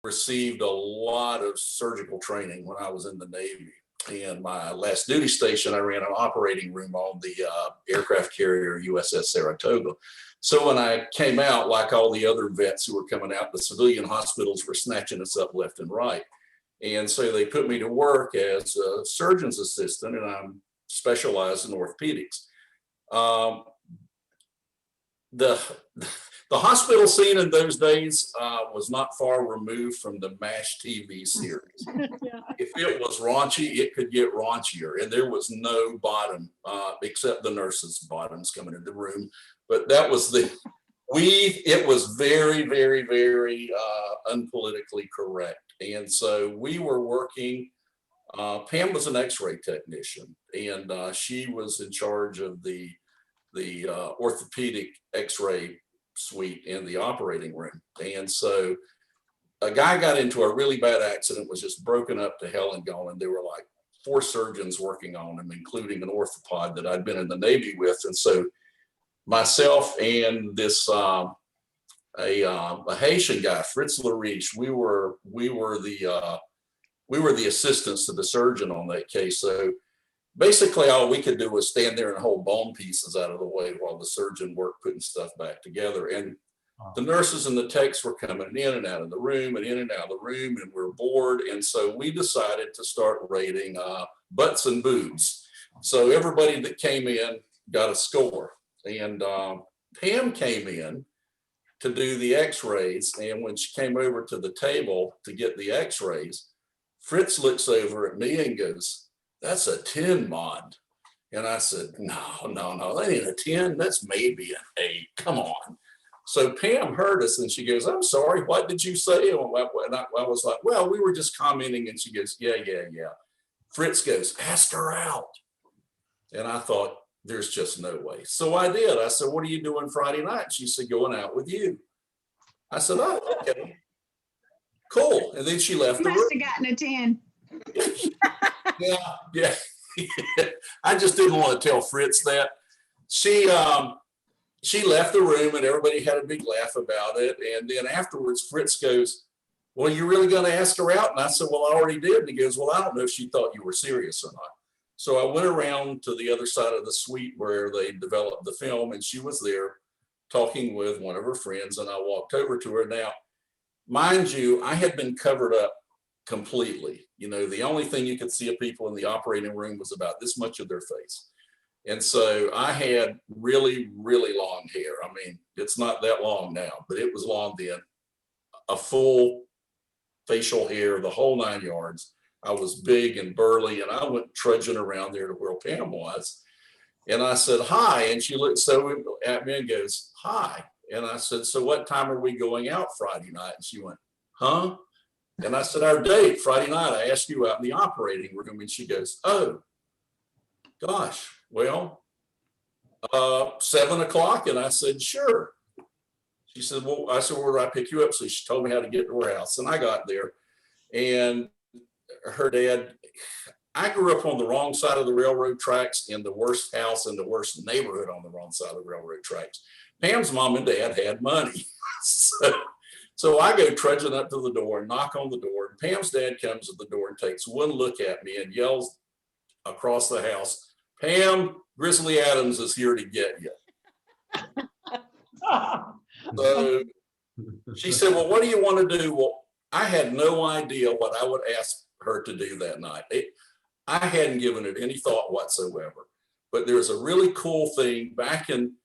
received a lot of surgical training when I was in the Navy. And my last duty station, I ran an operating room on the aircraft carrier USS Saratoga. So when I came out, like all the other vets who were coming out, the civilian hospitals were snatching us up left and right. And so they put me to work as a surgeon's assistant, and I'm specialized in orthopedics. The hospital scene in those days was not far removed from the MASH TV series. Yeah. If it was raunchy, it could get raunchier, and there was no bottom except the nurses' bottoms coming in the room. But that was it was very, very, very unpolitically correct. And so we were working, Pam was an x-ray technician, and she was in charge of the orthopedic x-ray suite in the operating room. And so a guy got into a really bad accident, was just broken up to hell and gone. And there were like 4 surgeons working on him, including an orthopod that I'd been in the Navy with. And so myself and this a Haitian guy, Fritz Lariche, we were the assistants to the surgeon on that case. So basically all we could do was stand there and hold bone pieces out of the way while the surgeon worked putting stuff back together. And the nurses and the techs were coming in and out of the room and in and out of the room, and we're bored. And so we decided to start rating butts and boobs. So everybody that came in got a score. And Pam came in to do the x-rays. And when she came over to the table to get the x-rays, Fritz looks over at me and goes, "That's a 10, Mod." And I said, no, that ain't a 10. That's maybe an 8. Come on. So Pam heard us and she goes, "I'm sorry, what did you say?" And I was like, "Well, we were just commenting." And she goes, yeah. Fritz goes, "Ask her out." And I thought, there's just no way. So I did. I said, "What are you doing Friday night?" She said, "Going out with you." I said, "Oh, okay, cool." And then she left the room. Must have gotten a 10. Yeah. I just didn't want to tell Fritz that. She left the room and everybody had a big laugh about it. And then afterwards, Fritz goes, "Well, you really going to ask her out?" And I said, "Well, I already did." And he goes, "Well, I don't know if she thought you were serious or not." So I went around to the other side of the suite where they developed the film, and she was there talking with one of her friends, and I walked over to her. Now, mind you, I had been covered up completely. You know, the only thing you could see of people in the operating room was about this much of their face. And so I had really, really long hair. I mean, it's not that long now, but it was long then. A full facial hair, the whole 9 yards. I was big and burly, and I went trudging around there to where Pam was. And I said, "Hi." And she looked so at me and goes, "Hi." And I said, "So what time are we going out Friday night?" And she went, "Huh?" And I said, "Our date, Friday night. I asked you out in the operating room." And she goes, "Oh, gosh, well, 7 o'clock. And I said, "Sure." She said, "Well," I said, "Where do I pick you up?" So she told me how to get to her house. And I got there, and her dad, I grew up on the wrong side of the railroad tracks in the worst house in the worst neighborhood on the wrong side of the railroad tracks. Pam's mom and dad had money. So I go trudging up to the door and knock on the door. And Pam's dad comes to the door and takes one look at me and yells across the house, "Pam, Grizzly Adams is here to get you." So she said, "Well, what do you want to do?" Well, I had no idea what I would ask her to do that night. I hadn't given it any thought whatsoever. But there's a really cool thing back in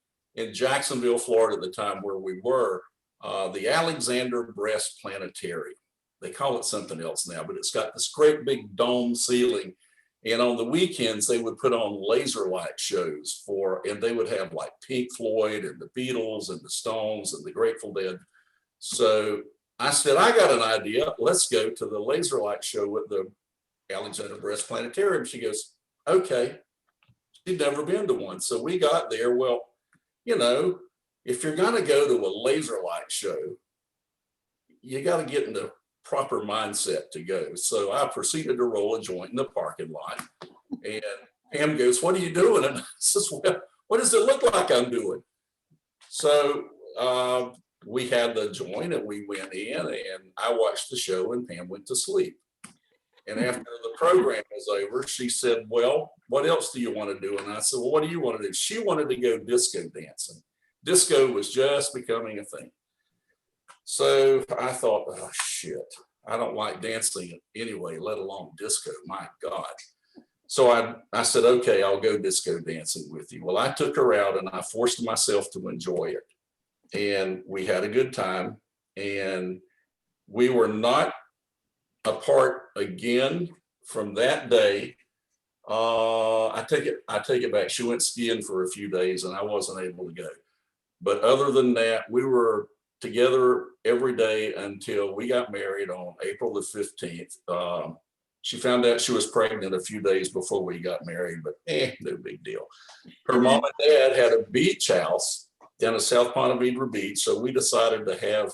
Jacksonville, Florida at the time where we were, the Alexander Breast Planetarium. They call it something else now, but it's got this great big dome ceiling. And on the weekends, they would put on laser light shows and they would have like Pink Floyd and the Beatles and the Stones and the Grateful Dead. So I said, "I got an idea. Let's go to the laser light show at the Alexander Breast Planetarium." She goes, "Okay." She'd never been to one. So we got there. Well, you know, if you're going to go to a laser light show, you got to get in the proper mindset to go. So I proceeded to roll a joint in the parking lot. And Pam goes, "What are you doing?" And I says, "Well, what does it look like I'm doing?" So we had the joint and we went in and I watched the show and Pam went to sleep. And after the program was over, she said, well, what else do you want to do? And I said, well, what do you want to do? She wanted to go disco dancing. Disco was just becoming a thing. So I thought, oh, shit, I don't like dancing anyway, let alone disco. My God. So I said, okay, I'll go disco dancing with you. Well, I took her out and I forced myself to enjoy it. And we had a good time. And we were not apart again from that day. I take it back. She went skiing for a few days and I wasn't able to go. But other than that, we were together every day until we got married on April the 15th. She found out she was pregnant a few days before we got married, but no big deal. Her mom and dad had a beach house down at South Ponte Vedra Beach. So we decided to have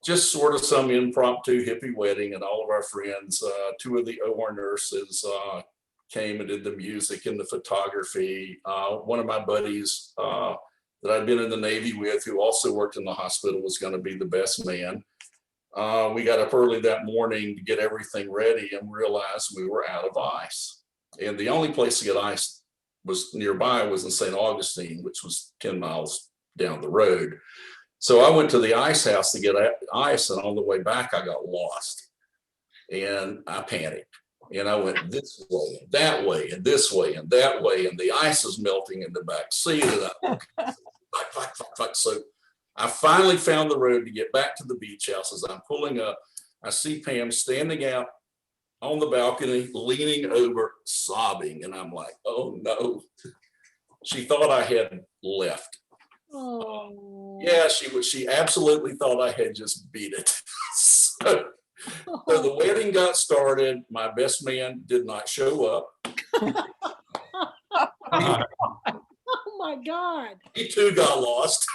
just sort of some impromptu hippie wedding, and all of our friends, 2 of the OR nurses came and did the music and the photography. One of my buddies that I'd been in the Navy with, who also worked in the hospital, was going to be the best man. We got up early that morning to get everything ready and realized we were out of ice. And the only place to get ice was nearby was in St. Augustine, which was 10 miles down the road. So I went to the ice house to get ice, and on the way back, I got lost. And I panicked. And I went this way, and that way, and this way, and that way. And the ice is melting in the back seat. And so I finally found the road to get back to the beach house. As I'm pulling up, I see Pam standing out on the balcony, leaning over, sobbing. And I'm like, oh no. She thought I had left. Oh. Yeah, she absolutely thought I had just beat it. So the wedding got started. My best man did not show up. Oh my God. He too got lost.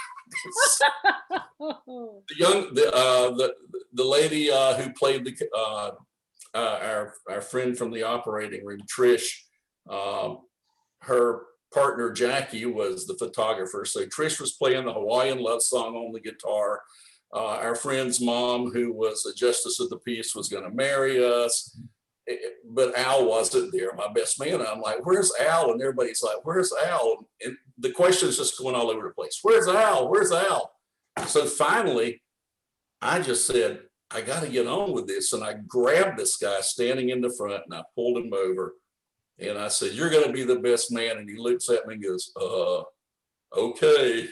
The lady who played our friend from the operating room, Trish, her partner Jackie was the photographer. So Trish was playing the Hawaiian love song on the guitar. Our friend's mom, who was a justice of the peace, was going to marry us. But Al wasn't there, my best man. I'm like, where's Al? And everybody's like, where's Al? And the question is just going all over the place. Where's Al? Where's Al? So finally, I just said, I got to get on with this. And I grabbed this guy standing in the front and I pulled him over. And I said, you're going to be the best man. And he looks at me and goes, okay.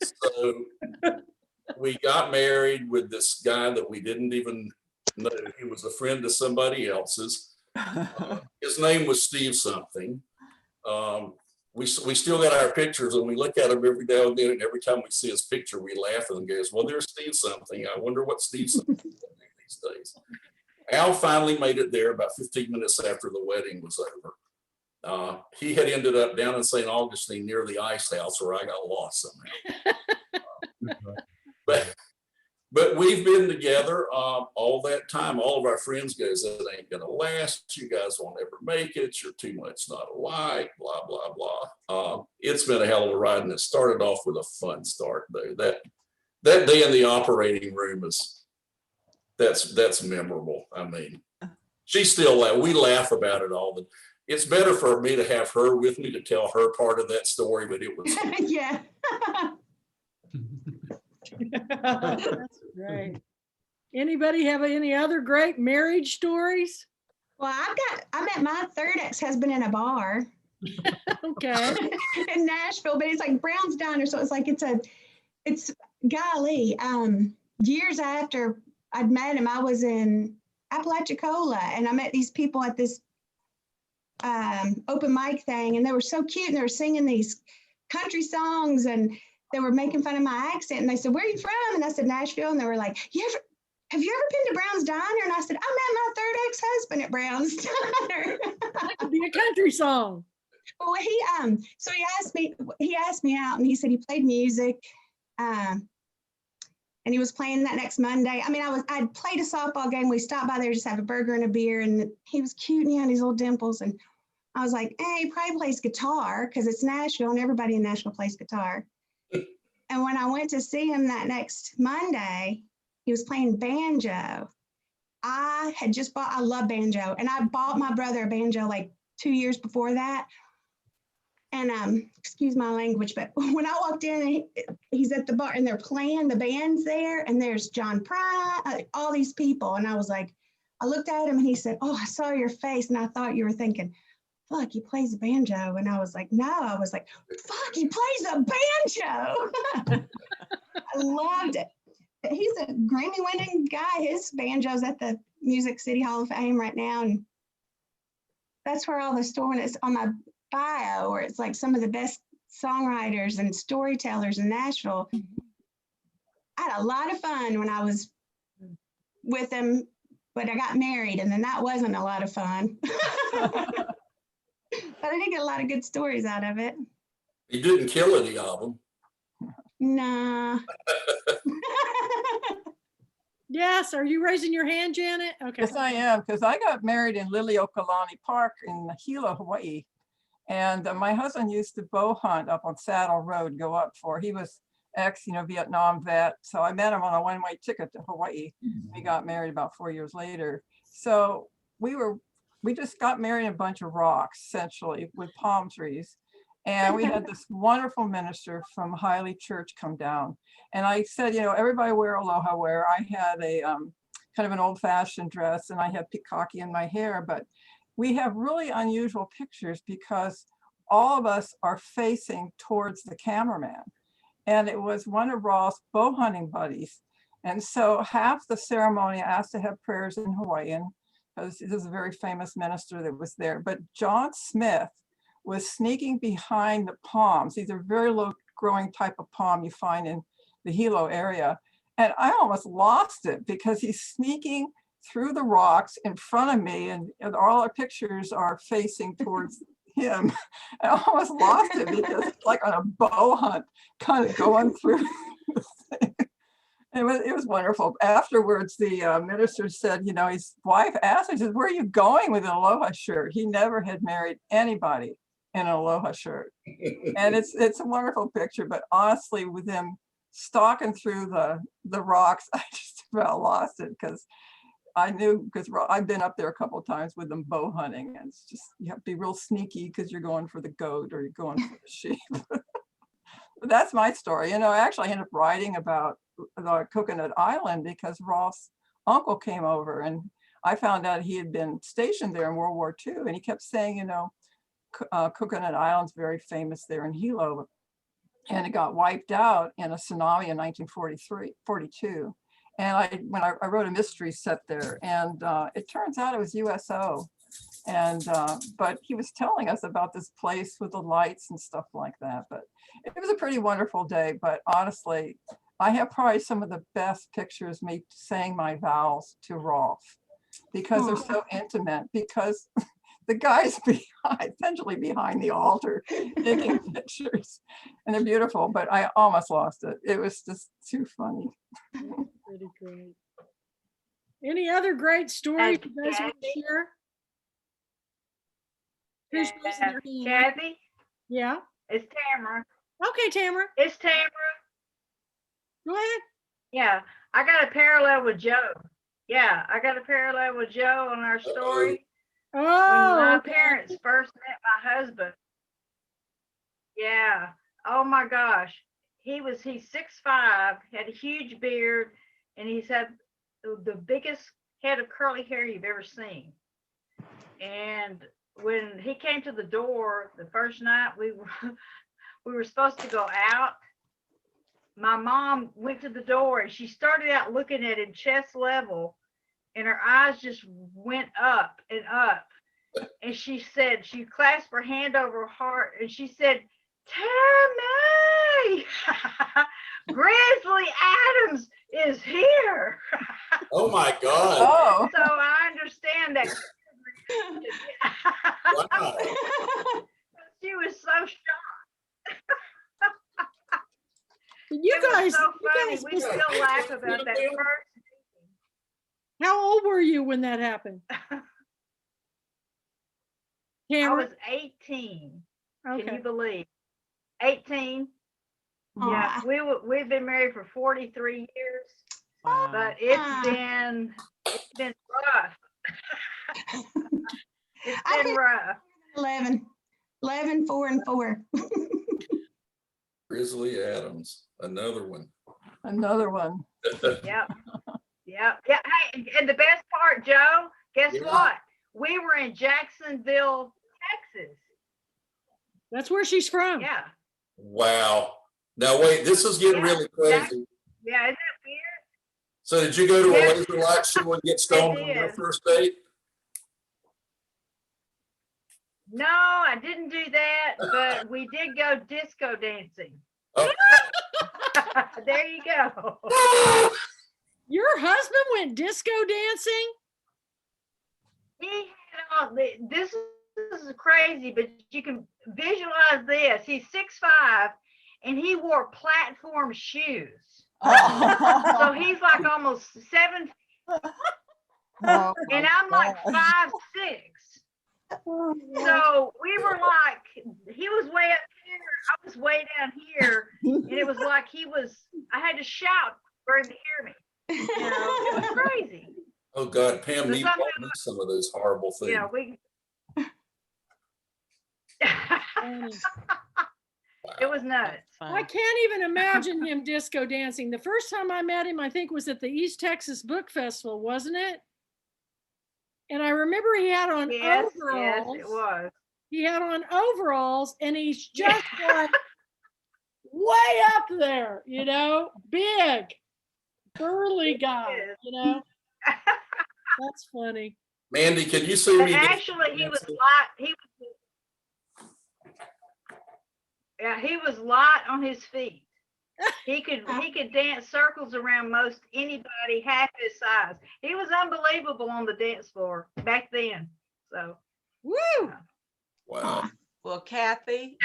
So we got married with this guy that we didn't even know. He was a friend of somebody else's. His name was Steve something. We still got our pictures and we look at him every now and then. And every time we see his picture, we laugh and goes, well, there's Steve something. I wonder what Steve something is doing these days. Al finally made it there about 15 minutes after the wedding was over. He had ended up down in St. Augustine near the ice house where I got lost somehow. But we've been together all that time. All of our friends goes, it ain't gonna last. You guys won't ever make it. You're too much not alike, blah, blah, blah. It's been a hell of a ride, and it started off with a fun start though. That day in the operating room that's memorable. I mean, we laugh about it all. It's better for me to have her with me to tell her part of that story, but it was yeah. That's great. Anybody have any other great marriage stories? Well, I met my third ex-husband in a bar. Okay. In Nashville, but it's like Brown's Diner. So it's like, it's golly, years after I'd met him, I was in Apalachicola and I met these people at this open mic thing, and they were so cute and they were singing these country songs and they were making fun of my accent, and they said, where are you from? And I said, Nashville. And they were like, have you ever been to Brown's Diner? And I said, I met my third ex-husband at Brown's Diner. That could be a country song. Well, so he asked me out, and he said he played music, and he was playing that next Monday. I mean, I'd played a softball game. We stopped by there just to have a burger and a beer, and he was cute and he had these little dimples. And I was like, hey, he probably plays guitar because it's Nashville and everybody in Nashville plays guitar. And when I went to see him that next Monday, he was playing banjo. I had just bought, I love banjo, and I bought my brother a banjo like 2 years before that. And excuse my language, but when I walked in, he's at the bar and they're playing, the band's there, and there's John Prine, all these people. And I was like, I looked at him and he said, "Oh, I saw your face and I thought you were thinking, fuck, he plays the banjo." And I was like, no, I was like, fuck, he plays a banjo. I loved it. He's a Grammy winning guy. His banjo's at the Music City Hall of Fame right now. And that's where all the story is on my bio, where it's like some of the best songwriters and storytellers in Nashville. I had a lot of fun when I was with him, but I got married, and then that wasn't a lot of fun. But I did get a lot of good stories out of it. You didn't kill any of them. Nah. Yes, are you raising your hand, Janet? Okay. Yes, I am, because I got married in Liliuokalani Park in Hilo, Hawaii. And my husband used to bow hunt up on Saddle Road, go up for, he was ex-Vietnam vet. So I met him on a one-way ticket to Hawaii. We got married about 4 years later. So we just got married in a bunch of rocks, essentially, with palm trees. And we had this wonderful minister from Hiley Church come down. And I said, everybody wear aloha wear. I had a kind of an old fashioned dress and I had pikaki in my hair, but we have really unusual pictures because all of us are facing towards the cameraman. And it was one of Ross' bow hunting buddies. And so half the ceremony I asked to have prayers in Hawaiian, because this is a very famous minister that was there. But John Smith was sneaking behind the palms. These are very low growing type of palm you find in the Hilo area. And I almost lost it because he's sneaking through the rocks in front of me, and all our pictures are facing towards him. I almost lost it because it's like on a bow hunt, kind of going through the thing. It was wonderful. Afterwards, the minister said, his wife asked him, he said, "Where are you going with an aloha shirt?" He never had married anybody in an aloha shirt. And it's a wonderful picture, but honestly, with him stalking through the rocks, I just about lost it because I knew, because I've been up there a couple of times with them bow hunting, and it's just, you have to be real sneaky because you're going for the goat or you're going for the sheep. But that's my story. I actually ended up writing about the Coconut Island because Ross' uncle came over, and I found out he had been stationed there in World War II, and he kept saying, Coconut Island's very famous there in Hilo, and it got wiped out in a tsunami in 1942. And when I wrote a mystery set there, and it turns out it was USO. And but he was telling us about this place with the lights and stuff like that. But it was a pretty wonderful day. But honestly, I have probably some of the best pictures me saying my vows to Rolf, because they're so intimate, because the guy's essentially behind the altar taking pictures, and they're beautiful, but I almost lost it. It was just too funny. Pretty great. Any other great stories you guys want to share? Who's raising their hand? Kathy, Yeah. it's Tamara. Okay, Tamara, It's Tamara. go ahead. Yeah, I got a parallel with Joe. Yeah, I got a parallel with Joe on our story. When my Oh, okay. parents first met my husband. Yeah. Oh my gosh. He's 6'5", had a huge beard, and he's had the biggest head of curly hair you've ever seen. And when he came to the door the first night, we were supposed to go out. My mom went to the door and she started out looking at him chest level, and her eyes just went up and up. And she said, she clasped her hand over her heart and she said, "Tammy, Grizzly Adams is here." Oh my God. Oh, So I understand that. Wow. She was so shocked. You It was guys, so you funny. guys We must- still laugh about that first how old were you when that happened? meeting. I Tamara? was 18. Can Okay. you believe? 18. Yeah, Aw. we've been married for 43 years, Wow. but it's been rough. It's I been could rough. 11, 4 and 4. Grizzly Adams, another one. Another one. Yep. Yep. Yeah. Hey, and the best part, Joe, guess Yeah. what? We were in Jacksonville, Texas. That's where she's from. Yeah. Wow. Now wait, this is getting Yeah, really crazy. Yeah. Isn't that weird? So did you go to a Yeah. laser light show and get stoned on your did. first date? No, I didn't do that, but we did go disco dancing. Oh. There you go. Your husband went disco dancing? He had all this is crazy, but you can visualize this. He's 6'5" and he wore platform shoes. So he's like almost 7, Oh, and my I'm like gosh. 5'6". So we were like, he was way up here, I was way down here, and it was like I had to shout for him to hear me. You know, it was crazy. Oh God, Pam So needs something- some of those horrible things. Yeah, we. It was nuts. I can't even imagine him disco dancing. The first time I met him, I think, was at the East Texas Book Festival, wasn't it? And I remember he had on Yes, overalls. it was. He had on overalls, and he's just like way up there, you know, big, burly guy, Yes. you know. That's funny. Mandy, can you see But me? actually, he was light. He was light on his feet. He could dance circles around most anybody half his size. He was unbelievable on the dance floor back then. So Woo! Wow. Well, Kathy,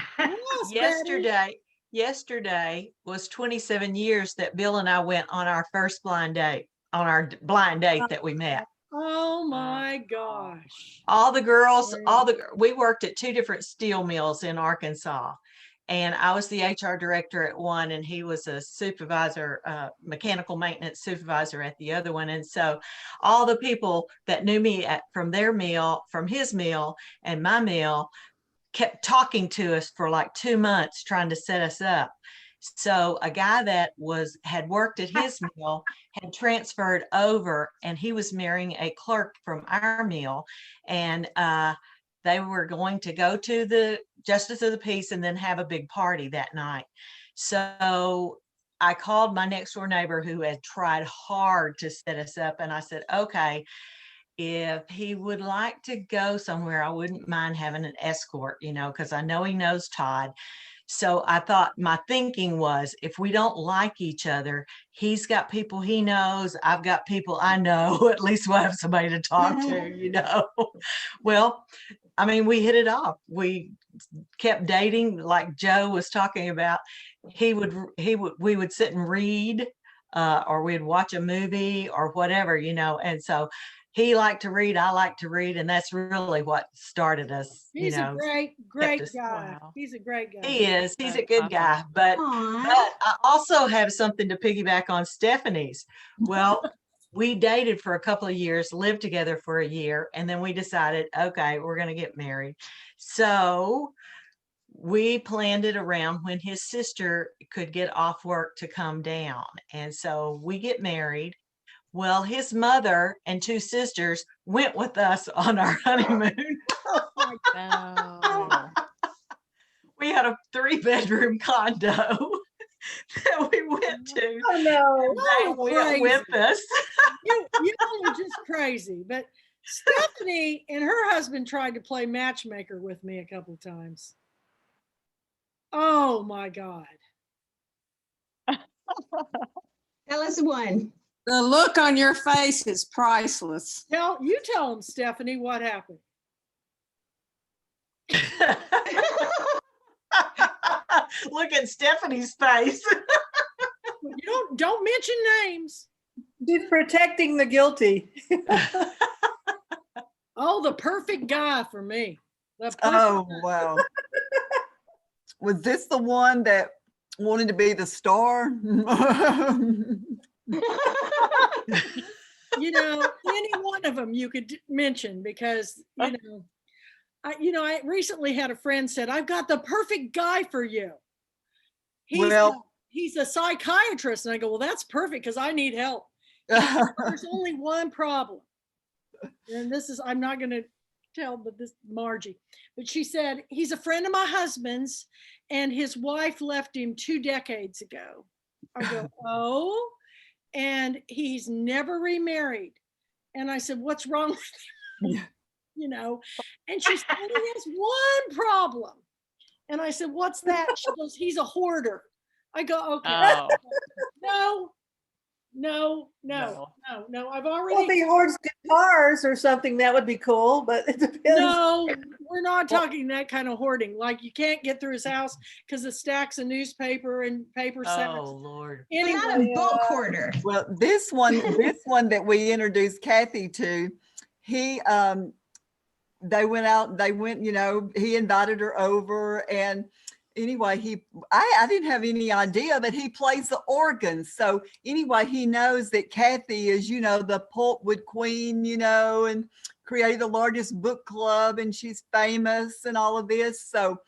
Yes, Betty. yesterday was 27 years that Bill and I went on our first blind date, on our blind date that we met. Oh my gosh. All the girls, Right. we worked at 2 different steel mills in Arkansas. And I was the HR director at one, and he was a supervisor, mechanical maintenance supervisor at the other one. And so all the people that knew me from their mill, from his mill and my mill, kept talking to us for like 2 months trying to set us up. So a guy that had worked at his mill had transferred over, and he was marrying a clerk from our mill, and they were going to go to the Justice of the Peace and then have a big party that night. So I called my next door neighbor who had tried hard to set us up, and I said, okay, if he would like to go somewhere, I wouldn't mind having an escort, you know, because I know he knows Todd. So I thought, my thinking was, if we don't like each other, he's got people he knows, I've got people I know, at least we'll have somebody to talk to, you know. Well, I mean, we hit it off. We kept dating, like Joe was talking about. We would sit and read, or we'd watch a movie or whatever, you know. And so he liked to read, I like to read, and that's really what started us. He's you know, a great us- guy. Wow. He's a great guy. He is. He's a That's good awesome. guy. But Aw. I also have something to piggyback on Stephanie's. Well, we dated for a couple of years, lived together for a year, and then we decided, okay, we're going to get married. So we planned it around when his sister could get off work to come down. And so we get married. Well, his mother and 2 sisters went with us on our honeymoon. No. We had a 3-bedroom condo that we went to. Oh no. They went with us. You all are just crazy. But Stephanie and her husband tried to play matchmaker with me a couple times. Oh my God. Tell us one. The look on your face is priceless. Tell them, Stephanie, what happened. Look at Stephanie's face. You don't mention names. She's protecting the guilty. Oh, the perfect guy for me. The perfect Oh, guy. wow. Was this the one that wanting to be the star. You know, any one of them you could mention because, I recently had a friend said, I've got the perfect guy for you. Well, He's a psychiatrist. And I go, well, that's perfect because I need help. There's only one problem. And I'm not going to tell, but this Margie, but she said, he's a friend of my husband's and his wife left him 2 decades ago. I go, oh, and he's never remarried. And I said, what's wrong with him? And she said, he has one problem. And I said, what's that? She goes, he's a hoarder. I go, okay. Oh. No. I've already. Well, if he hoards guitars or something, that would be cool, but it depends. No, we're not talking that kind of hoarding. Like you can't get through his house because of stacks of newspaper and paper sacks. Oh, Lord. Anyway, not a book hoarder. well, this one that we introduced Kathy to, they went, he invited her over, and anyway, I didn't have any idea that he plays the organ. So anyway, he knows that Kathy is, the pulpwood queen, and created the largest book club, and she's famous and all of this. So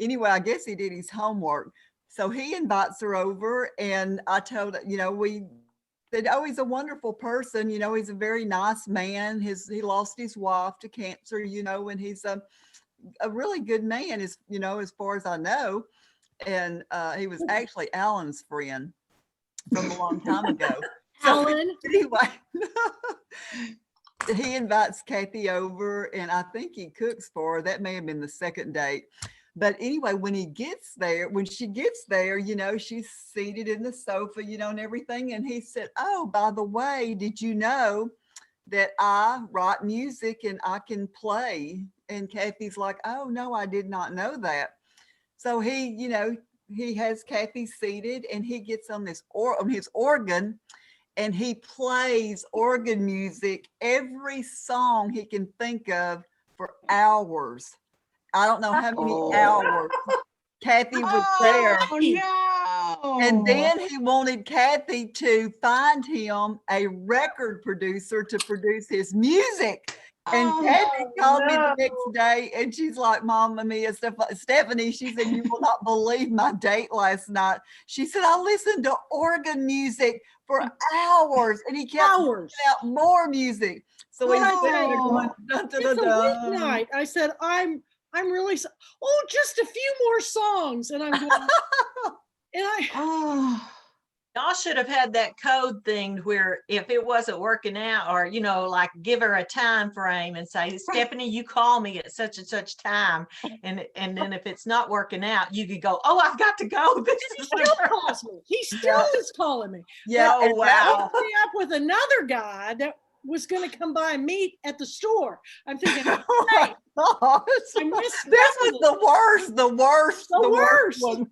anyway, I guess he did his homework. So he invites her over, and I told her, we said, oh, he's a wonderful person. He's a very nice man. He lost his wife to cancer, and he's a really good man, as far as I know. And he was actually Alan's friend from a long time ago. Alan. So anyway, he invites Kathy over, and I think he cooks for her. That may have been the second date. But anyway, when she gets there, she's seated in the sofa, and everything. And he said, oh, by the way, did you know that I write music and I can play? And Kathy's like, oh, no, I did not know that. So he has Kathy seated, and he gets on his organ, and he plays organ music, every song he can think of, for hours. I don't know how many hours Kathy was there. No. And then he wanted Kathy to find him a record producer to produce his music. And Kathy called me the next day, and she's like, Mama Mia, Stephanie, she said, you will not believe my date last night. She said, I listened to organ music for hours, and he kept putting out more music. So he's there going, it's a weeknight. I said, I'm really, just a few more songs. And I'm going, Y'all should have had that code thing where if it wasn't working out, or, like give her a time frame and say, Stephanie, you call me at such and such time. And then if it's not working out, you could go, oh, I've got to go. He still calls me. He still is calling me. Yeah. Oh, wow. I up with another guy that was going to come by and meet at the store. I'm thinking, hey, I missed this was the worst one.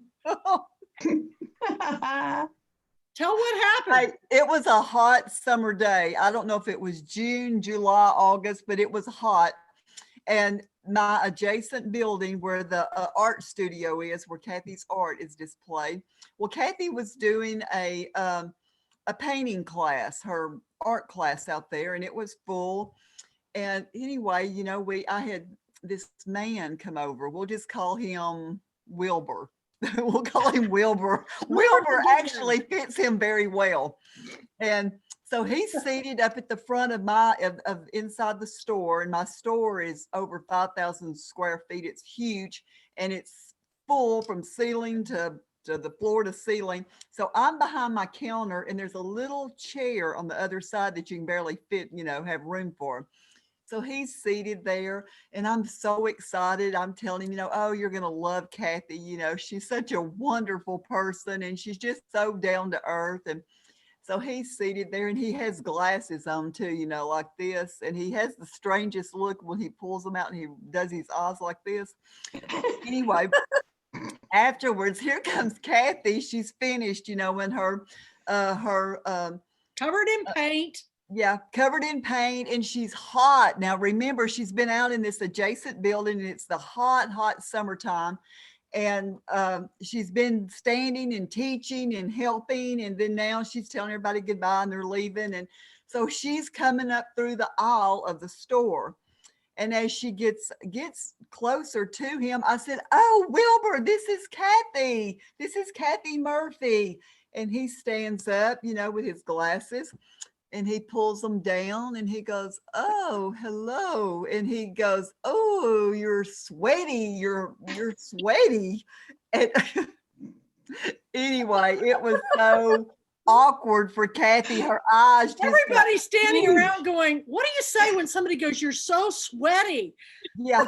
Tell what happened. It was a hot summer day. I don't know if it was June, July, August, but it was hot. And my adjacent building where the art studio is, where Kathy's art is displayed. Well, Kathy was doing a painting class, her art class out there, and it was full. And anyway, I had this man come over. We'll just call him Wilbur. We'll call him Wilbur. Wilbur actually fits him very well. And so he's seated up at the front of inside the store, and my store is over 5,000 square feet. It's huge, and it's full from ceiling to the floor to ceiling. So I'm behind my counter, and there's a little chair on the other side that you can barely fit, have room for. So he's seated there, and I'm so excited. I'm telling him, oh, you're going to love Kathy. She's such a wonderful person, and she's just so down to earth. And so he's seated there, and he has glasses on too, like this. And he has the strangest look when he pulls them out and he does his eyes like this. Anyway, afterwards, here comes Kathy. She's finished, in her covered in paint. Yeah, covered in paint, and she's hot. Now, remember, she's been out in this adjacent building, and it's the hot, hot summertime. And she's been standing and teaching and helping. And then now she's telling everybody goodbye and they're leaving. And so she's coming up through the aisle of the store. And as she gets closer to him, I said, "Oh, Wilbur, this is Kathy. This is Kathy Murphy." And he stands up, with his glasses, and he pulls them down and he goes, "Oh, hello." And he goes, "Oh, you're sweaty. You're sweaty." And anyway, it was so awkward for Kathy. Her eyes just got Everybody's standing huge. around going, what do you say when somebody goes, "You're so sweaty"? Yeah.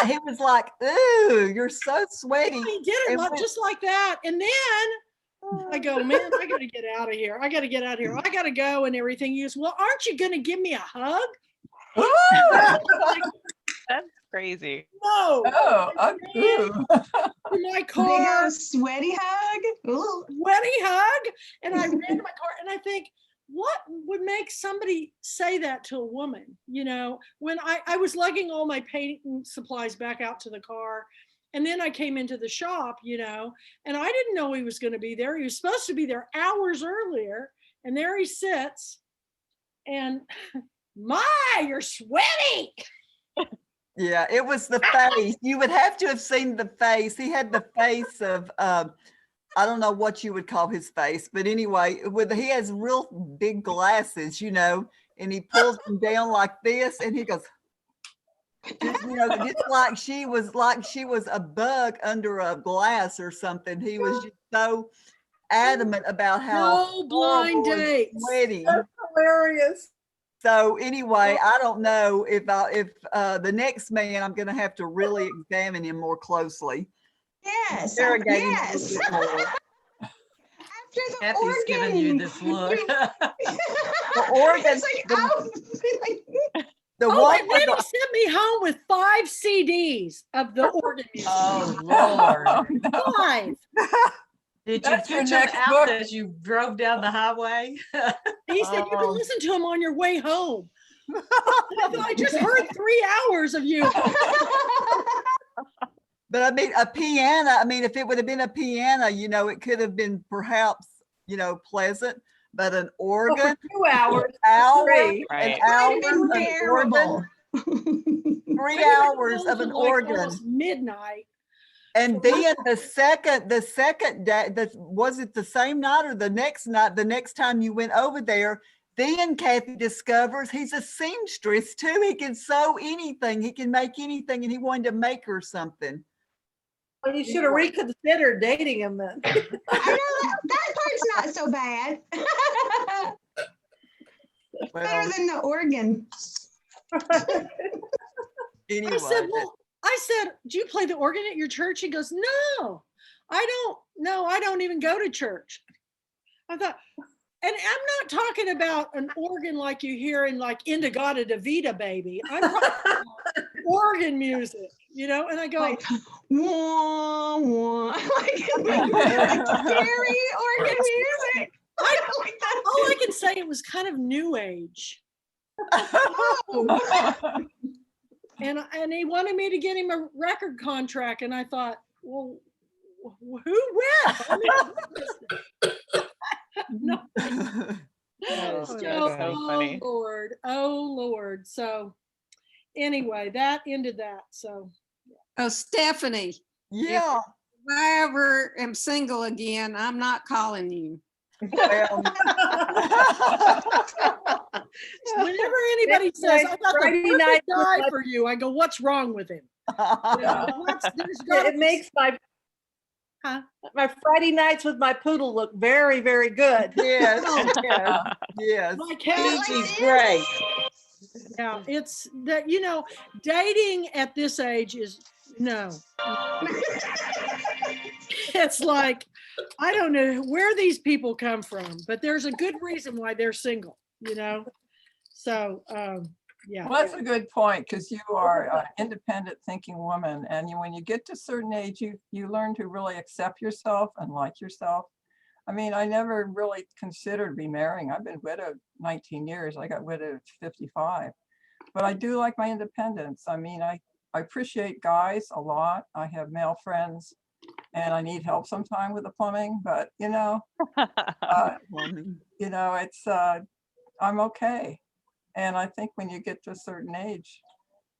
He was like, "Ooh, you're so sweaty." He did it And like, when- just like that. And then I go, "Man, I got to get out of here. I got to get out of here. I got to go," and everything. He goes, "Well, aren't you going to give me a hug?" That's crazy. No. Oh, I ran to my Big car, old sweaty hug. Ooh. sweaty hug, and I ran to my car, and I think, what would make somebody say that to a woman? When I was lugging all my painting supplies back out to the car, and then I came into the shop, and I didn't know he was going to be there. He was supposed to be there hours earlier, and there he sits, and you're sweaty. Yeah, it was the face. You would have to have seen the face. He had the face of, I don't know what you would call his face, but anyway, he has real big glasses, and he pulls them down like this, and he goes, just like she was a bug under a glass or something. He was just so adamant about how No blind horrible and dates. sweaty. Hilarious. So anyway, I don't know if the next man, I'm going to have to really examine him more closely. Yes. Interrogate him a Yes. little bit more. After the Kathy's giving you organ. this look. The organ, It's like, I'll be like, the Oh, one and with then he the, sent me home with 5 CDs of the organ music. Oh, Lord. 5. Did you That's your pitch them next out book. as you drove down the highway? He said, "You can Oh. listen to him on your way home." I thought, I just heard 3 hours of you. but I mean, a piano, if it would have been a piano, it could have been perhaps, pleasant, but an Well, organ, for 2 hours. hour, Great. an Right. hour Might have of been an organ, bearable. 3 Everybody hours goes of an at, like, organ. almost midnight. And then the second day, was it the same night or the next night, the next time you went over there, then Kathy discovers he's a seamstress too. He can sew anything. He can make anything, and he wanted to make her something. Well, you should have reconsidered dating him then. I know that part's not so bad. Well, Better than the organ. anyway, I said, "Do you play the organ at your church?" He goes, "No, I don't. No, I don't even go to church." I thought, and I'm not talking about an organ like you hear in like Indigata Davida, baby. I'm talking about organ music, and I go, Like, wah, wah. Like scary organ music. Like that. all I can say, it was kind of new age. And he wanted me to get him a record contract, and I thought, well, who with? I mean, no. That is So, just so funny. oh Lord. So anyway, that ended that. So Oh, Stephanie, yeah. if I ever am single again, I'm not calling you. Well, whenever anybody says, "I got the Friday perfect night guy was for you," I go, "What's wrong with him?" There's Yeah, gotta it be- makes Huh? my Friday nights with my poodle look very, very good. yes, yes, yes. My cat. Gigi's great. Yeah, it's that, dating at this age is no. It's like, I don't know where these people come from, but there's a good reason why they're single, So, yeah. Well, that's a good point, because you are an independent thinking woman, and when you get to a certain age, you learn to really accept yourself and like yourself. I mean, I never really considered remarrying. I've been widowed 19 years. I got widowed at 55, but I do like my independence. I mean, I appreciate guys a lot. I have male friends and I need help sometime with the plumbing, but Plumbing. it's, I'm okay. And I think when you get to a certain age,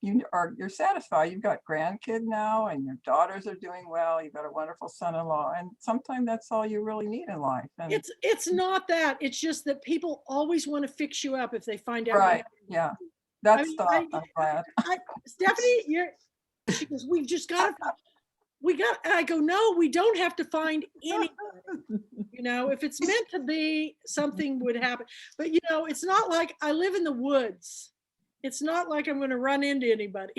you're satisfied. You've got grandkid now and your daughters are doing well. You've got a wonderful son-in-law. And sometimes that's all you really need in life. And It's not that. It's just that people always want to fix you up if they find out. right. Yeah. That's mean, stopped. I'm glad. Stephanie, she goes, we've just got to, and I go, no, we don't have to find anybody. If it's meant to be, something would happen. But, it's not like I live in the woods. It's not like I'm going to run into anybody.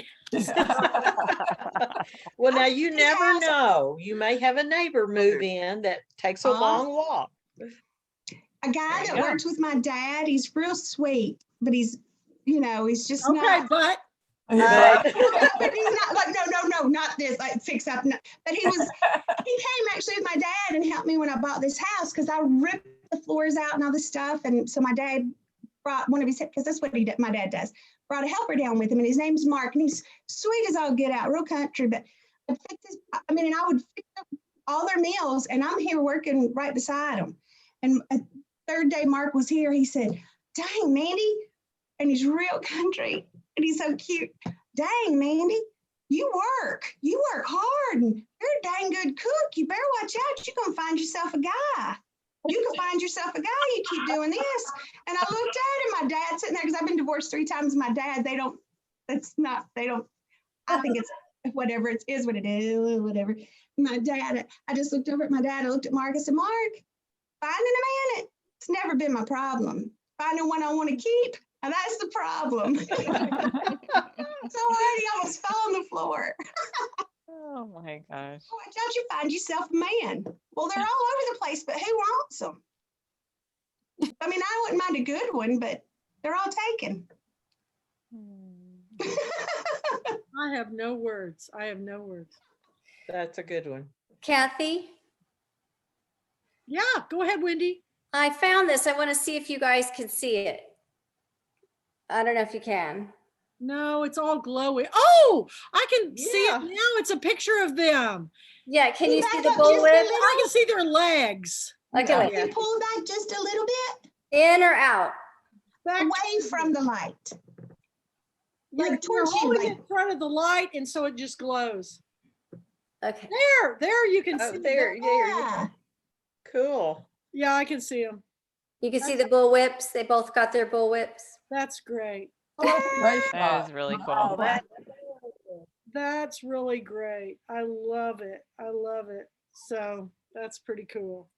Well, now you never know. You may have a neighbor move in that takes a long walk. A guy that Yeah. works with my dad, he's real sweet, but he's just Okay, not. but But he's not like, no, not this, like fix up. No. But he came actually with my dad and helped me when I bought this house because I ripped the floors out and all this stuff. And so my dad brought one of his, because that's what my dad does, brought a helper down with him, and his name's Mark, and he's sweet as all get out, real country. But and I would fix up all their meals, and I'm here working right beside them. And a third day Mark was here, he said, dang, Mandy, and he's real country. And he's so cute. Dang, Mandy, you work hard, and you're a dang good cook. You better watch out. You're going to find yourself a guy. You can find yourself a guy. You keep doing this. And I looked at him, my dad sitting there, because I've been divorced 3 times. My dad, I think it's whatever, it is what it is, whatever. My dad, I just looked over at my dad. I looked at Mark. I said, Mark, finding a man, it's never been my problem. Finding one I want to keep, and that's the problem. So already almost fell on the floor. Oh my gosh. Why don't you find yourself a man? Well, they're all over the place, but who wants them? I mean, I wouldn't mind a good one, but they're all taken. I have no words. That's a good one. Kathy, Yeah, go ahead, Wendy. I found this. I want to see if you guys can see it. I don't know if you can. No, it's all glowy. Oh, I can see Yeah. it now. It's a picture of them. Yeah, can you see Back the up just a bullwhip? little. I can see their legs. Okay, Yeah. wait. Can you pull back just a little bit In or out? Back away from the light? You're Like towards you, holding like- it in front of the light, and so it just glows. Okay. There you can Oh, see there, them. there. Yeah. Cool. Yeah, I can see them. You can see the bullwhips. They both got their bullwhips. That's great. Nice That shot. is really Oh, cool. That's really great. I love it. So that's pretty cool.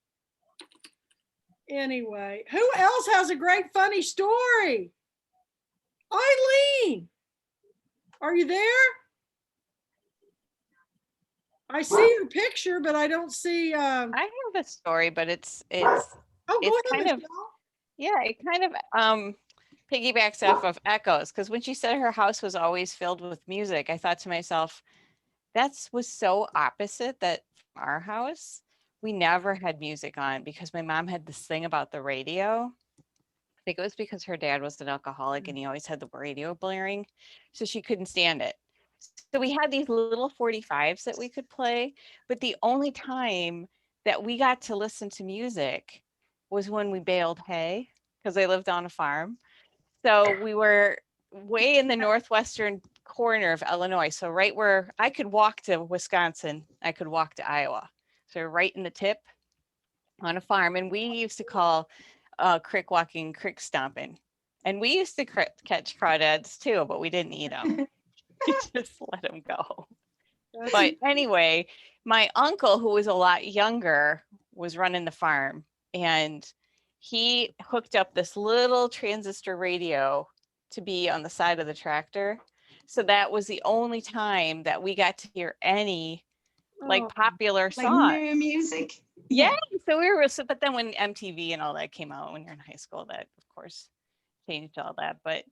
Anyway, who else has a great funny story? Eileen, are you there? I see your picture, but I don't see. I have a story, but it's Oh, go it's ahead, kind of Michelle. yeah, it kind of piggybacks off of Echoes, because when she said her house was always filled with music, I thought to myself, that was so opposite that from our house, we never had music on because my mom had this thing about the radio. I think it was because her dad was an alcoholic and he always had the radio blaring, so she couldn't stand it. So we had these little 45s that we could play, but the only time that we got to listen to music was when we baled hay, because I lived on a farm. So we were way in the northwestern corner of Illinois. So right where I could walk to Wisconsin, I could walk to Iowa. So right in the tip on a farm. And we used to call crick walking crick stomping. And we used to catch crawdads too, but we didn't eat them. We just let them go. But anyway, my uncle, who was a lot younger, was running the farm, and he hooked up this little transistor radio to be on the side of the tractor. So that was the only time that we got to hear any like Oh, popular Like song. new music. Yeah. So we were, but then when MTV and all that came out when you're in high school, that of course changed all that. But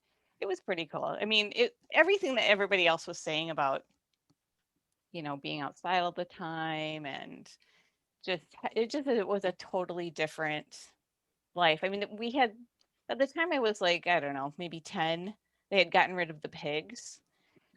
it was pretty cool. I mean, everything that everybody else was saying about, being outside all the time and it was a totally different life. I mean, we had, by the time I was like, I don't know, maybe 10, they had gotten rid of the pigs.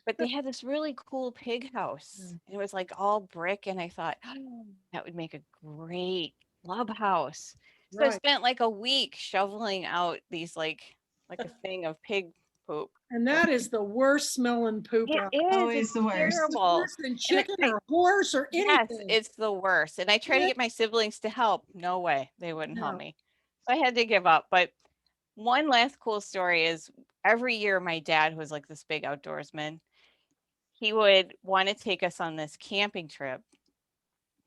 but they had this really cool pig house. And it was like all brick. And I thought, oh, that would make a great clubhouse. So I Right. spent like a week shoveling out these like a thing of pig poop. And that is the worst smelling poop It out. is. Always It's the worst. terrible. Worse than And chicken or horse or yes, anything. it's the worst. And I tried to Yeah. get my siblings to help. No way. They wouldn't help No. me. So I had to give up. But one last cool story is every year my dad, who was like this big outdoorsman, he would want to take us on this camping trip,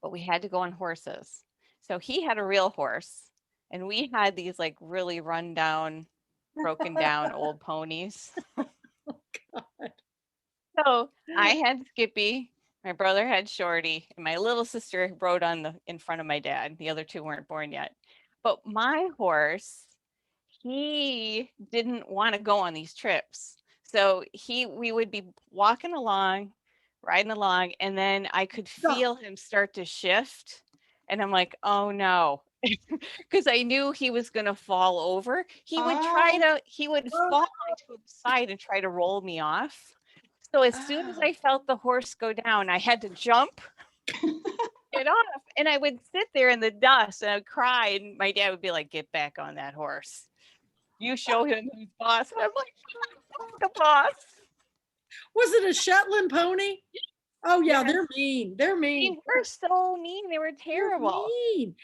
but we had to go on horses. So he had a real horse, and we had these like really run down, broken down old ponies. So I had Skippy, my brother had Shorty, and my little sister rode in front of my dad. The other two weren't born yet. But my horse, he didn't want to go on these trips. So we would be walking along, riding along, and then I could feel him start to shift. And I'm like, oh no. Because I knew he was gonna fall over. He would fall to the side and try to roll me off. So as soon as I felt the horse go down, I had to jump, get off, and I would sit there in the dust and I would cry. And my dad would be like, "Get back on that horse. You show him who's boss." And I'm like, "I'm the boss." Was it a Shetland pony? Oh yeah, Yes. they're mean. They're They mean. were so mean. They were They're terrible. mean.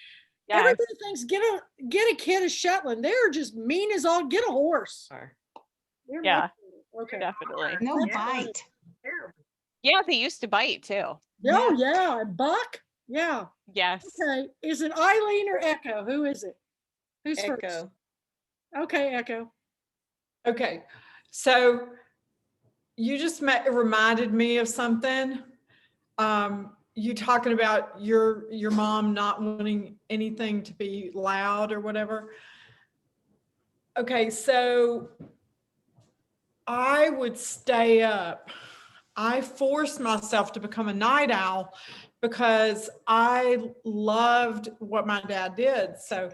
Yes. Everybody thinks get a kid a Shetland. They're just mean as all. Get a horse. They're Yeah, much better. Okay. definitely. No Yeah. bite. Terrible. Yeah, they used to bite too. Oh yeah, and Buck. Yeah. Yes. Okay. Is it Eileen or Echo? Who is it? Who's first? Echo. Okay, Echo. Okay, so you just reminded me of something. You talking about your mom not wanting anything to be loud or whatever. Okay, so I would stay up. I forced myself to become a night owl because I loved what my dad did. So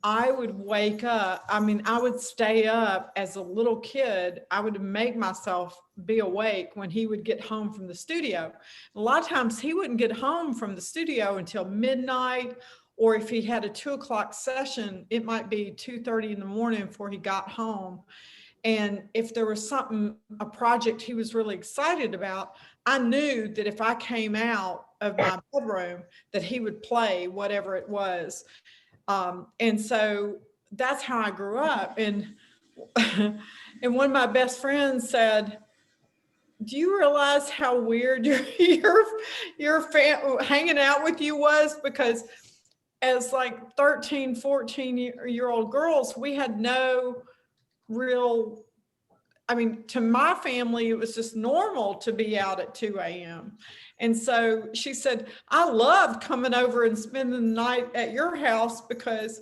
I would wake up. I mean, I would stay up as a little kid. I would make myself be awake when he would get home from the studio. A lot of times he wouldn't get home from the studio until midnight, or if he had a 2 o'clock session, it might be 2:30 in the morning before he got home. And if there was a project he was really excited about, I knew that if I came out of my bedroom, that he would play whatever it was. And so that's how I grew up. And and one of my best friends said, "Do you realize how weird your hanging out with you was?" Because as like 13, 14-year-old girls, we had no real, I mean, to my family, it was just normal to be out at 2 a.m. And so she said, "I loved coming over and spending the night at your house because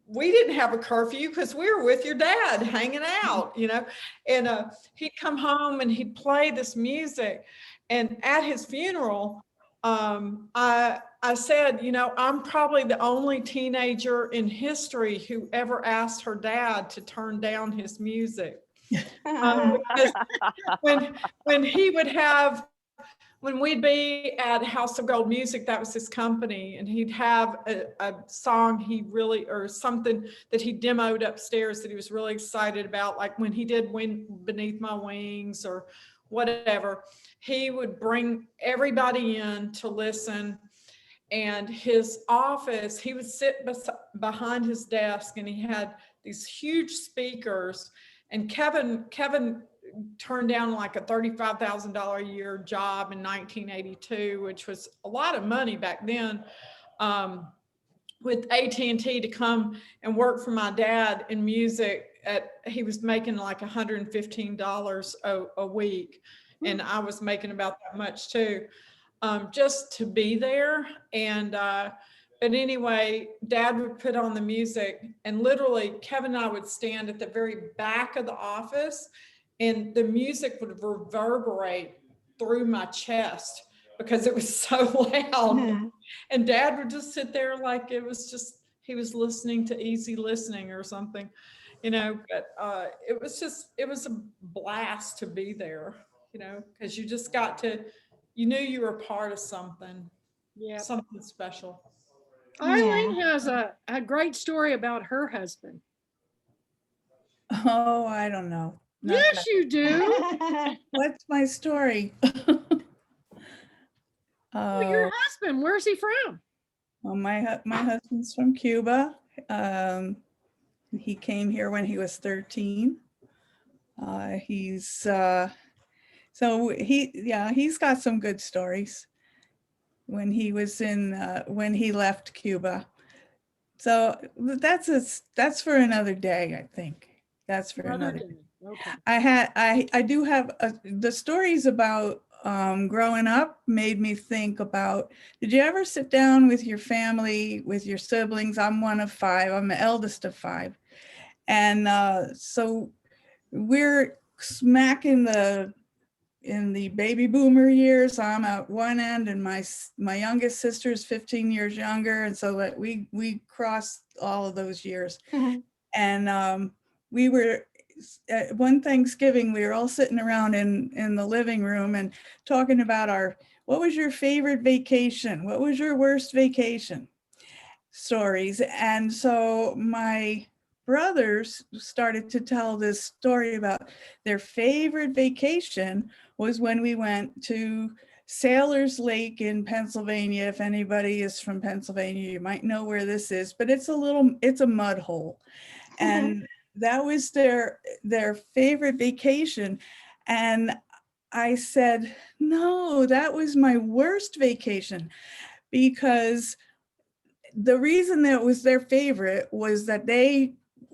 we didn't have a curfew because we were with your dad hanging out, you know." And he'd come home and he'd play this music. And at his funeral, I said, you know, I'm probably the only teenager in history who ever asked her dad to turn down his music. Because when he would have, when we'd be at House of Gold Music, that was his company, and he'd have a song or something that he demoed upstairs that he was really excited about, like when he did Wind Beneath My Wings or whatever, he would bring everybody in to listen. And his office, he would sit behind his desk, and he had these huge speakers. And Kevin turned down like a $35,000 a year job in 1982, which was a lot of money back then, with AT&T to come and work for my dad in music. He was making like $115 a week, and I was making about that much too, just to be there. And but anyway, Dad would put on the music, and literally Kevin and I would stand at the very back of the office, and the music would reverberate through my chest because it was so loud. Mhm. And Dad would just sit there like it was just, he was listening to easy listening or something, you know. But it was a blast to be there. because you just got to, you knew you were part of something, Yeah. something special. Eileen has a great story about her husband. Oh, I don't know. Not Yes, that- you do. What's my story? Well, your Oh, husband, where's he from? well, my husband's from Cuba. He came here when he was 13. He's he's got some good stories when he was when he left Cuba. So that's for another day, I think. That's for another. day. Okay. I do have the stories about growing up made me think about, did you ever sit down with your family, with your siblings? I'm one of 5. I'm the eldest of 5. And so we're smack in the baby boomer years. I'm at one end and my youngest sister is 15 years younger. And so that we crossed all of those years. And we were at one Thanksgiving, we were all sitting around in the living room and talking about what was your favorite vacation? What was your worst vacation? Stories. And so my brothers started to tell this story about their favorite vacation was when we went to Sailor's Lake in Pennsylvania. If anybody is from Pennsylvania, you might know where this is, but it's a mud hole. And that was their favorite vacation. And I said, no, that was my worst vacation, because the reason that it was their favorite was that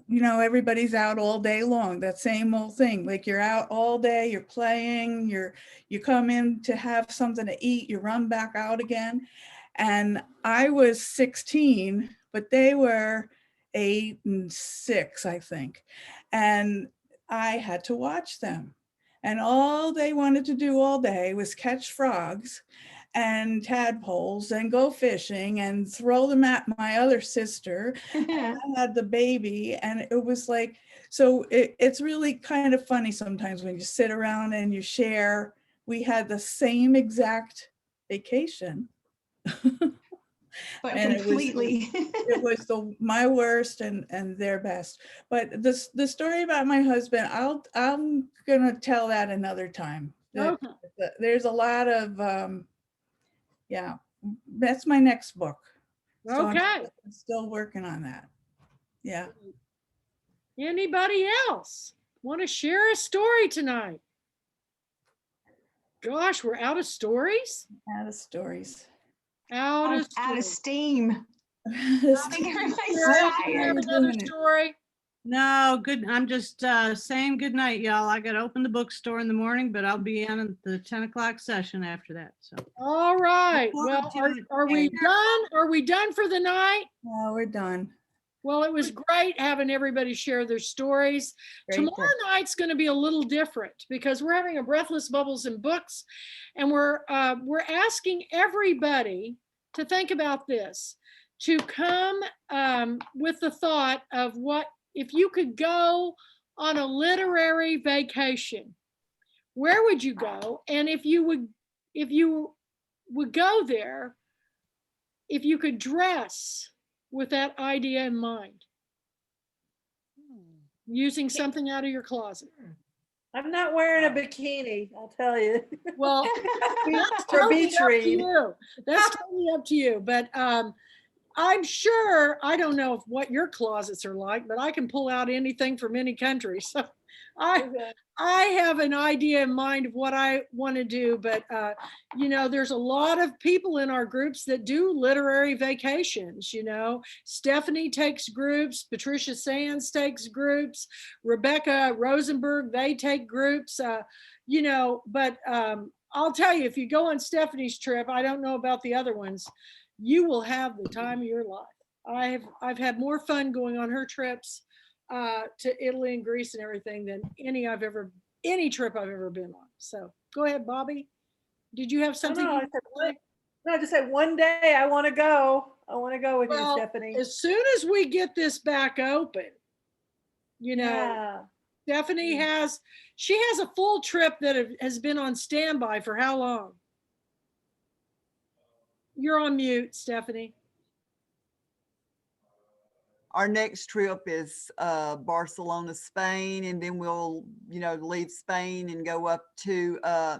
everybody's out all day long, that same old thing. Like, you're out all day, you're playing, you come in to have something to eat, you run back out again. And I was 16, but they were 8 and 6, I think. And I had to watch them. And all they wanted to do all day was catch frogs and tadpoles and go fishing and throw them at my other sister. I had the baby, and it was like, so it's really kind of funny sometimes when you sit around and you share. We had the same exact vacation. But And completely. it was my worst and their best. But the story about my husband, I'm gonna tell that another time. Okay. There's a lot of yeah, that's my next book. So Okay. I'm still working on that. Yeah. Anybody else want to share a story tonight? Gosh, we're out of stories. Out of stories. Out of steam. I think everybody's tired. Another story. No, good. I'm just saying good night, y'all. I got to open the bookstore in the morning, but I'll be in the 10 o'clock session after that. So. All right. Well, are we done? Are we done for the night? No, we're done. Well, it was great having everybody share their stories. Tomorrow night's going to be a little different because we're having a Breathless Bubbles and Books, and we're asking everybody to think about this, to come with the thought of what if you could go on a literary vacation, where would you go? And if you would go there, if you could dress with that idea in mind, using something out of your closet. I'm not wearing a bikini, I'll tell you. Well, that's For totally beach up to read. you. That's totally up to you. But I'm sure, I don't know what your closets are like, but I can pull out anything from any country. So I have an idea in mind of what I want to do, but there's a lot of people in our groups that do literary vacations. Stephanie takes groups, Patricia Sands takes groups, Rebecca Rosenberg, they take groups, but I'll tell you, if you go on Stephanie's trip, I don't know about the other ones, you will have the time of your life. I've had more fun going on her trips to Italy and Greece and everything than any trip I've ever been on. So go ahead, Bobby. Did you have something? No, I just said one day I want to go. I want to go with you, Stephanie. As soon as we get this back open, Yeah. Stephanie she has a full trip that has been on standby for how long? You're on mute, Stephanie. Our next trip is Barcelona, Spain, and then we'll, leave Spain and go up to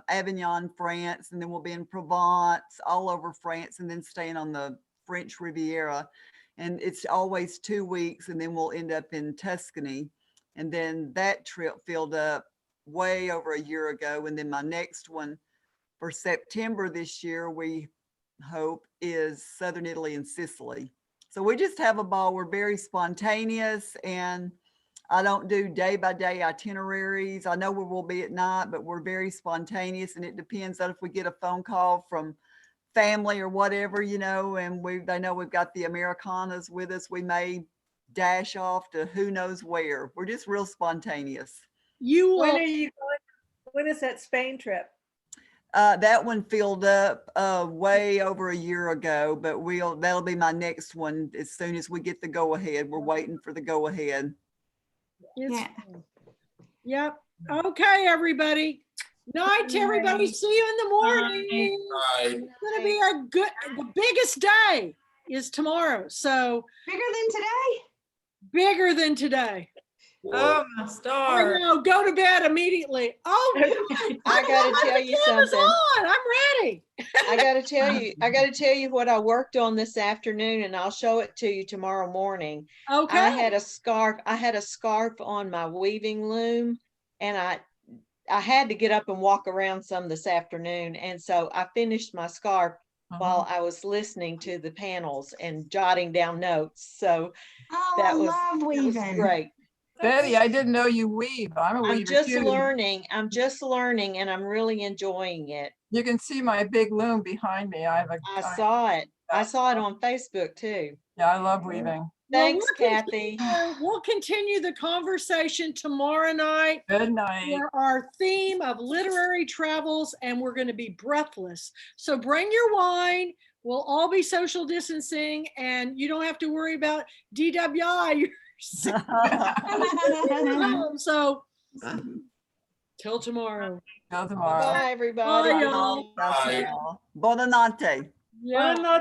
Avignon, France, and then we'll be in Provence, all over France, and then staying on the French Riviera. And it's always 2 weeks, and then we'll end up in Tuscany. And then that trip filled up way over a year ago. And then my next one for September this year, we hope, is Southern Italy and Sicily. So we just have a ball. We're very spontaneous, and I don't do day-by-day itineraries. I know where we'll be at night, but we're very spontaneous, and it depends on if we get a phone call from family or whatever, and they know we've got the Americanas with us. We may dash off to who knows where. We're just real spontaneous. When are you going? When is that Spain trip? That one filled up way over a year ago, but that'll be my next one as soon as we get the go ahead. We're waiting for the go ahead. Yep. Okay, everybody. Night to everybody. See you in the morning. Bye. It's gonna be the biggest day is tomorrow. So bigger than today. Oh, my I star. know. Go to bed immediately. Oh, I gotta tell you something. on. I'm ready. I gotta tell you what I worked on this afternoon, and I'll show it to you tomorrow morning. Okay. I had a scarf on my weaving loom, and I had to get up and walk around some this afternoon. And so I finished my scarf while I was listening to the panels and jotting down notes. So that was great. Betty, I didn't know you weave. I'm a weaver I'm just too. learning, and I'm really enjoying it. You can see my big loom behind me. I saw it. I saw it on Facebook too. Yeah, I love weaving. Thanks, Kathy. We'll continue the conversation tomorrow night. Good night. For our theme of literary travels, and we're going to be breathless. So bring your wine. We'll all be social distancing, and you don't have to worry about DWI. So till tomorrow. Till tomorrow. Bye, everybody. Bye, y'all. Buonanotte. Yeah.